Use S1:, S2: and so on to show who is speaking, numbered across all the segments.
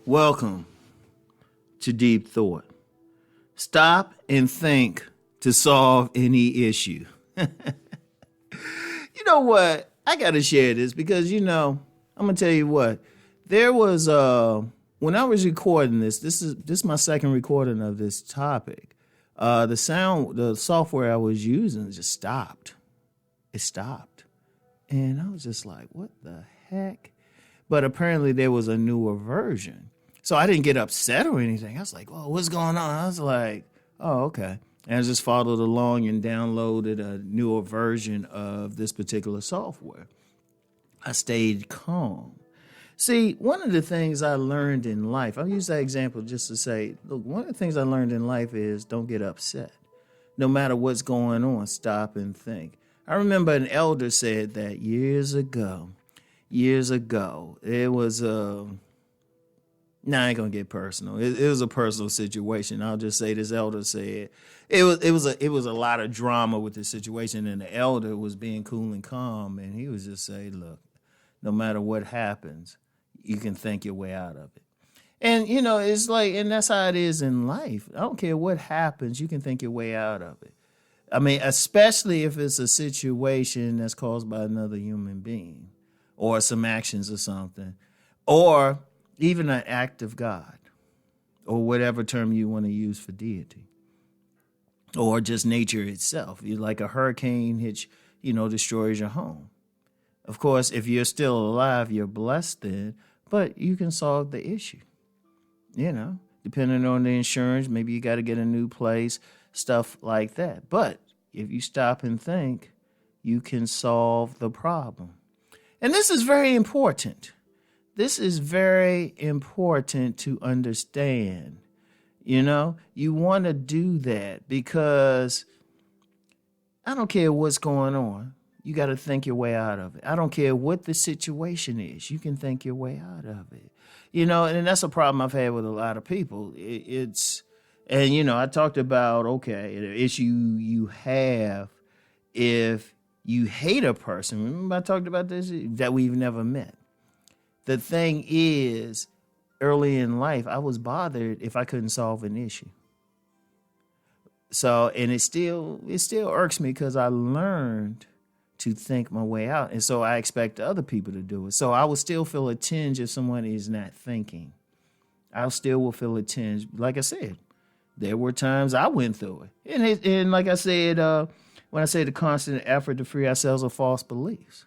S1: Welcome to Deep Thought. Stop and think to solve any issue. You know what? I got to share this because, I'm going to tell you what. There was, when I was recording this is my second recording of this topic. The software I was using just stopped. It stopped. And I was just like, what the heck? But apparently there was a newer version. So I didn't get upset or anything. I was like, "Oh, what's going on?" I was like, "Oh, okay." And I just followed along and downloaded a newer version of this particular software. I stayed calm. See, one of the things I learned in life, I'll use that example just to say, look, one of the things I learned in life is don't get upset. No matter what's going on, stop and think. I remember an elder said that years ago. It was I ain't gonna get personal. It was a personal situation. I'll just say this elder said it was a lot of drama with the situation, and the elder was being cool and calm, and he was just saying, look, no matter what happens, you can think your way out of it. And it's like, and that's how it is in life. I don't care what happens, you can think your way out of it. I mean, especially if it's a situation that's caused by another human being, or some actions or something, or even an act of God, or whatever term you want to use for deity, or just nature itself. Like a hurricane hits, destroys your home. Of course, if you're still alive, you're blessed then, but you can solve the issue. Depending on the insurance, maybe you got to get a new place, stuff like that. But if you stop and think, you can solve the problem. And this is very important. This is very important to understand. You want to do that because I don't care what's going on. You got to think your way out of it. I don't care what the situation is. You can think your way out of it. And that's a problem I've had with a lot of people. I talked about, okay, the issue you have if you hate a person. Remember I talked about this, that we've never met. The thing is, early in life, I was bothered if I couldn't solve an issue. So, and it still irks me because I learned to think my way out. And so I expect other people to do it. So I will still feel a tinge if someone is not thinking. I still will feel a tinge. Like I said, there were times I went through it. And like I said, when I say the constant effort to free ourselves of false beliefs,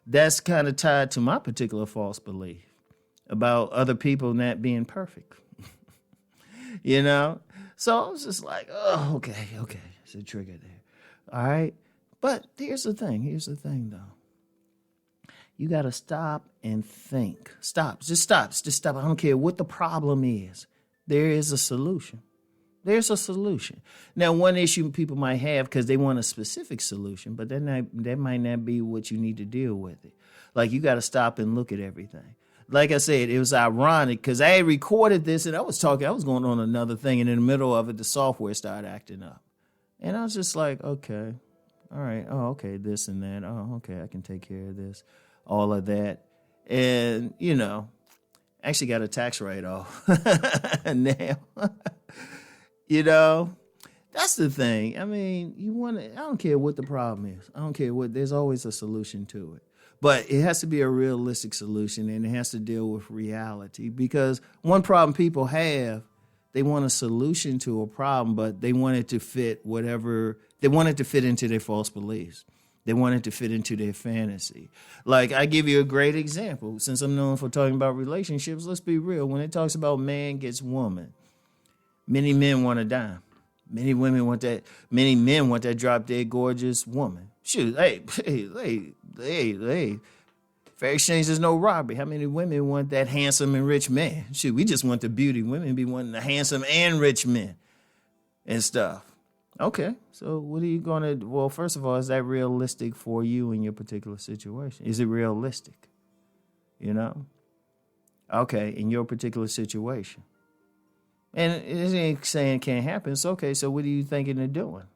S1: that's kind of tied to my particular false belief about other people not being perfect. So I was just like, oh, okay. It's a trigger there. All right. But here's the thing, though. You got to stop and think. Just stop. I don't care what the problem is. There is a solution. There's a solution. Now, one issue people might have because they want a specific solution, but that might not be what you need to deal with it. Like, you got to stop and look at everything. Like I said, it was ironic because I had recorded this and I was going on another thing, and in the middle of it, the software started acting up. And I was just like, okay, all right, oh, okay, this and that. Oh, okay, I can take care of this, all of that. And, actually got a tax write-off now. That's the thing. I mean, I don't care what the problem is. I don't care there's always a solution to it. But it has to be a realistic solution, and it has to deal with reality. Because one problem people have, they want a solution to a problem, but they want it to fit into their false beliefs. They want it to fit into their fantasy. Like, I give you a great example. Since I'm known for talking about relationships, let's be real. When it talks about man gets woman, many men want a dime. Many women want that. Many men want that drop dead gorgeous woman. Shoot, hey. Fair exchange is no robbery. How many women want that handsome and rich man? Shoot, we just want the beauty. Women be wanting the handsome and rich men and stuff. Okay, so what are you going to... Well, first of all, is that realistic for you in your particular situation? Is it realistic? Okay, in your particular situation. And it ain't saying it can't happen. It's okay, so what are you thinking of doing?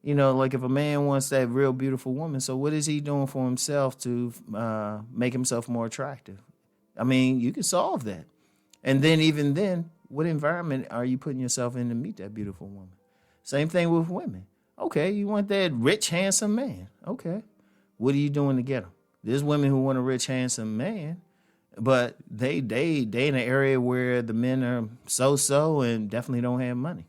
S1: Like if a man wants that real beautiful woman, so what is he doing for himself to make himself more attractive? I mean, you can solve that. And then even then, what environment are you putting yourself in to meet that beautiful woman? Same thing with women. Okay, you want that rich, handsome man. Okay. What are you doing to get him? There's women who want a rich, handsome man, but they in an area where the men are so and definitely don't have money.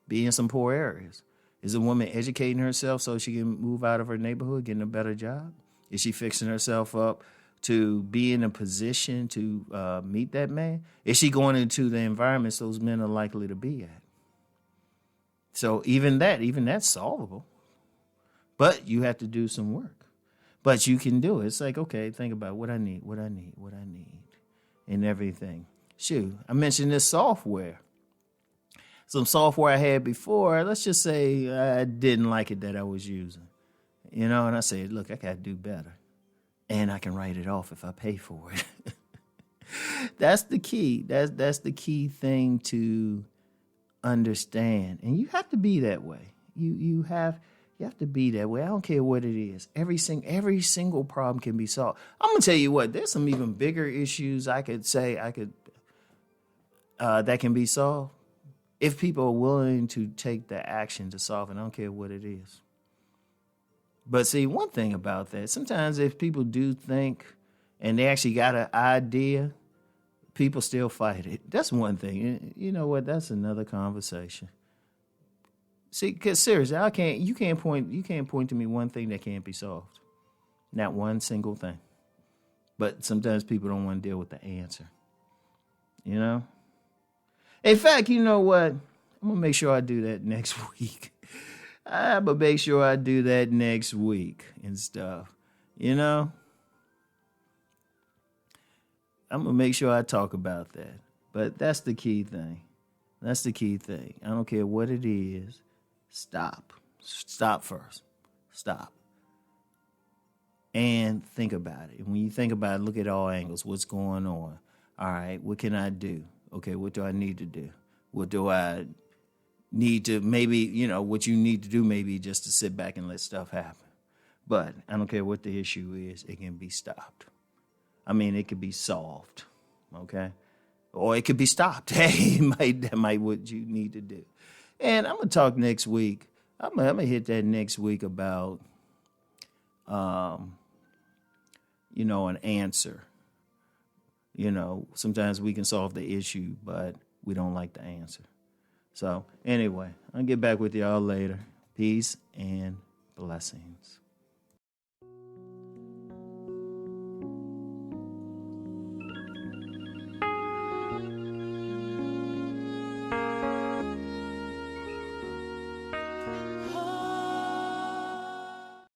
S1: Be in some poor areas. Is a woman educating herself so she can move out of her neighborhood, getting a better job? Is she fixing herself up to be in a position to meet that man? Is she going into the environments those men are likely to be at? So even that's solvable. But you have to do some work. But you can do it. It's like, okay, think about what I need, and everything. Shoot, I mentioned this software. Some software I had before, let's just say I didn't like it that I was using. And I said, look, I got to do better. And I can write it off if I pay for it. That's the key. That's the key thing to understand. And you have to be that way. You have to be that way. I don't care what it is. Every single problem can be solved. I'm gonna tell you what. There's some even bigger issues I could that can be solved if people are willing to take the action to solve it. I don't care what it is. But see, one thing about that, sometimes if people do think and they actually got an idea, people still fight it. That's one thing. You know what? That's another conversation. See, because seriously, you can't point to me one thing that can't be solved. Not one single thing. But sometimes people don't want to deal with the answer. In fact, you know what? I'm going to make sure I do that next week. I'm going to make sure I do that next week and stuff. I'm going to make sure I talk about that. But that's the key thing. I don't care what it is. Stop. Stop first. Stop. And think about it. And when you think about it, look at all angles. What's going on? All right, what can I do? Okay, what do I need to do? What do I need to maybe, what you need to do maybe just to sit back and let stuff happen. But I don't care what the issue is. It can be stopped. I mean, it could be solved. Okay? Or it could be stopped. Hey, that might what you need to do. And I'm going to talk next week. I'm going to hit that next week about, an answer. Sometimes we can solve the issue, but we don't like the answer. So anyway, I'll get back with y'all later. Peace and blessings.